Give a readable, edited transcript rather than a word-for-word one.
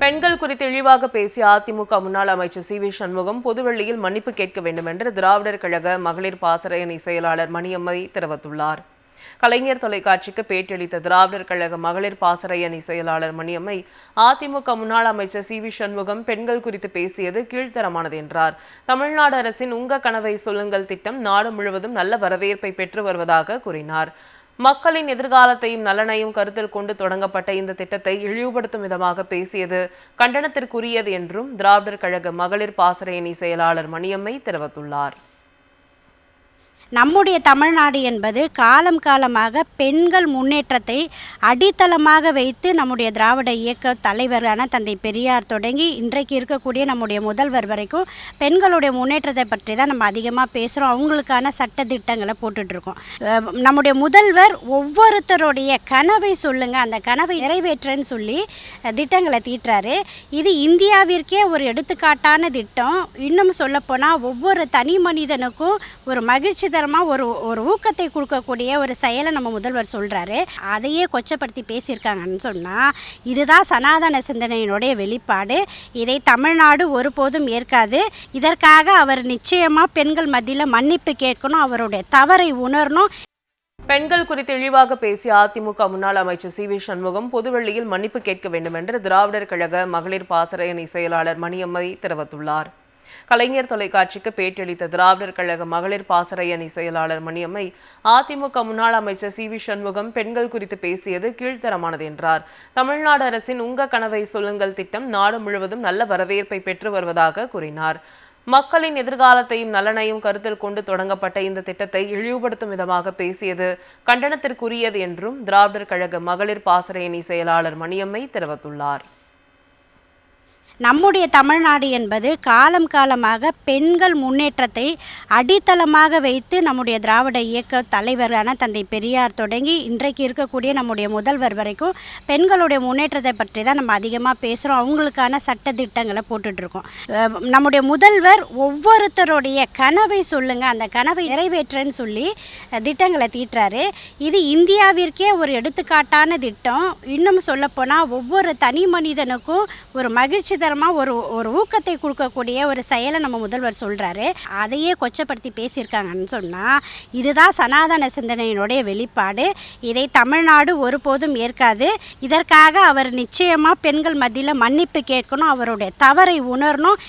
பெண்கள் குறித்து இழிவாக பேசிய அதிமுக முன்னாள் அமைச்சர் சி வி சண்முகம் பொதுவெளியில் மன்னிப்பு கேட்க வேண்டும் என்று திராவிடர் கழக மகளிர் பாசறை அணி செயலாளர் மணியம்மை தெரிவித்துள்ளார். கலைஞர் தொலைக்காட்சிக்கு பேட்டியளித்த திராவிடர் கழக மகளிர் பாசறை அணி செயலாளர் மணியம்மை, அதிமுக முன்னாள் அமைச்சர் சி வி சண்முகம் பெண்கள் குறித்து பேசியது கீழ்த்தரமானது என்றார். தமிழ்நாடு அரசின் உங்க கனவை சொல்லுங்கள் திட்டம் நாடு முழுவதும் நல்ல வரவேற்பை பெற்று வருவதாக கூறினார். மக்களின் எதிர்காலத்தையும் நலனையும் கருத்தில் கொண்டு தொடங்கப்பட்ட இந்த திட்டத்தை இழிவுபடுத்தும் விதமாக பேசியது கண்டனத்திற்குரியது என்றும் திராவிடர் கழக மகளிர் பாசறை அணி செயலாளர் மணியம்மை தெரிவித்துள்ளார். நம்முடைய தமிழ்நாடு என்பது காலம் காலமாக பெண்கள் முன்னேற்றத்தை அடித்தளமாக வைத்து நம்முடைய திராவிட இயக்க தலைவரான தந்தை பெரியார் தொடங்கி இன்றைக்கு இருக்கக்கூடிய நம்முடைய முதல்வர் வரைக்கும் பெண்களுடைய முன்னேற்றத்தை பற்றி தான் நம்ம அதிகமாக பேசுகிறோம். அவங்களுக்கான சட்ட திட்டங்களை போட்டுட்ருக்கோம். நம்முடைய முதல்வர் ஒவ்வொருத்தருடைய கனவை சொல்லுங்கள், அந்த கனவை நிறைவேற்றன்னு சொல்லி திட்டங்களை தீட்டுறாரு. இது இந்தியாவிற்கே ஒரு எடுத்துக்காட்டான திட்டம். இன்னும் சொல்லப்போனால் ஒவ்வொரு தனி மனிதனுக்கும் ஒரு மகிழ்ச்சி ஒரு ஊக்கத்தை கொடுக்கக்கூடிய ஒரு செயலை நம்ம முதல்வர் சொல்றாரு. அதையே கொச்சப்படுத்தி பேசியிருக்காங்கன்னு சொன்னா இதுதான் சனாதன சிந்தனையினுடைய வெளிப்பாடு. இதை தமிழ்நாடு ஒருபோதும் ஏற்காது. இதற்காக அவர் நிச்சயமா பெண்கள் மத்தியில் மன்னிப்பு கேட்கணும், அவருடைய தவறை உணரணும். பெண்கள் குறித்து இழிவாக பேசிய அதிமுக முன்னாள் அமைச்சர் சி வி சண்முகம் பொதுவெளியில் மன்னிப்பு கேட்க வேண்டும் என்று திராவிடர் கழக மகளிர் பாசறை அணி செயலாளர் மணியம்மை தெரிவித்துள்ளார். கலைஞர் தொலைக்காட்சிக்கு பேட்டியளித்த திராவிடர் கழக மகளிர் பாசறை அணி செயலாளர் மணியம்மை, அதிமுக முன்னாள் அமைச்சர் சி வி சண்முகம் பெண்கள் குறித்து பேசியது கீழ்த்தரமானது என்றார். தமிழ்நாடு அரசின் உங்க கனவை சொல்லுங்கள் திட்டம் நாடு முழுவதும் நல்ல வரவேற்பை பெற்று வருவதாக கூறினார். மக்களின் எதிர்காலத்தையும் நலனையும் கருத்தில் கொண்டு தொடங்கப்பட்ட இந்த திட்டத்தை இழிவுபடுத்தும் விதமாக பேசியது கண்டனத்திற்குரியது என்றும் திராவிடர் கழக மகளிர் பாசறை அணி செயலாளர் மணியம்மை தெரிவித்துள்ளார். நம்முடைய தமிழ்நாடு என்பது காலம் காலமாக பெண்கள் முன்னேற்றத்தை அடித்தளமாக வைத்து நம்முடைய திராவிட இயக்க தலைவரான தந்தை பெரியார் தொடங்கி இன்றைக்கு இருக்கக்கூடிய நம்முடைய முதல்வர் வரைக்கும் பெண்களுடைய முன்னேற்றத்தை பற்றி தான் நம்ம அதிகமாக பேசுகிறோம். அவங்களுக்கான சட்ட திட்டங்களை போட்டுட்ருக்கோம். நம்முடைய முதல்வர் ஒவ்வொருத்தருடைய கனவை சொல்லுங்கள், அந்த கனவை நிறைவேற்றன்னு சொல்லி திட்டங்களை தீட்டுறாரு. இது இந்தியாவிற்கே ஒரு எடுத்துக்காட்டான திட்டம். இன்னும் சொல்லப்போனால் ஒவ்வொரு தனி மனிதனுக்கும் ஒரு மகிழ்ச்சி ஒரு ஊக்கத்தை கொடுக்கக்கூடிய ஒரு செயலை நம்ம முதல்வர் சொல்றாரு. அதையே கொச்சப்படுத்தி பேசியிருக்காங்கன்னு சொன்னா இதுதான் சனாதன சிந்தனையினுடைய வெளிப்பாடு. இதை தமிழ்நாடு ஒருபோதும் ஏற்காது. இதற்காக அவர் நிச்சயமா பெண்கள் மத்தியில் மன்னிப்பு கேட்கணும், அவருடைய தவறை உணரணும்.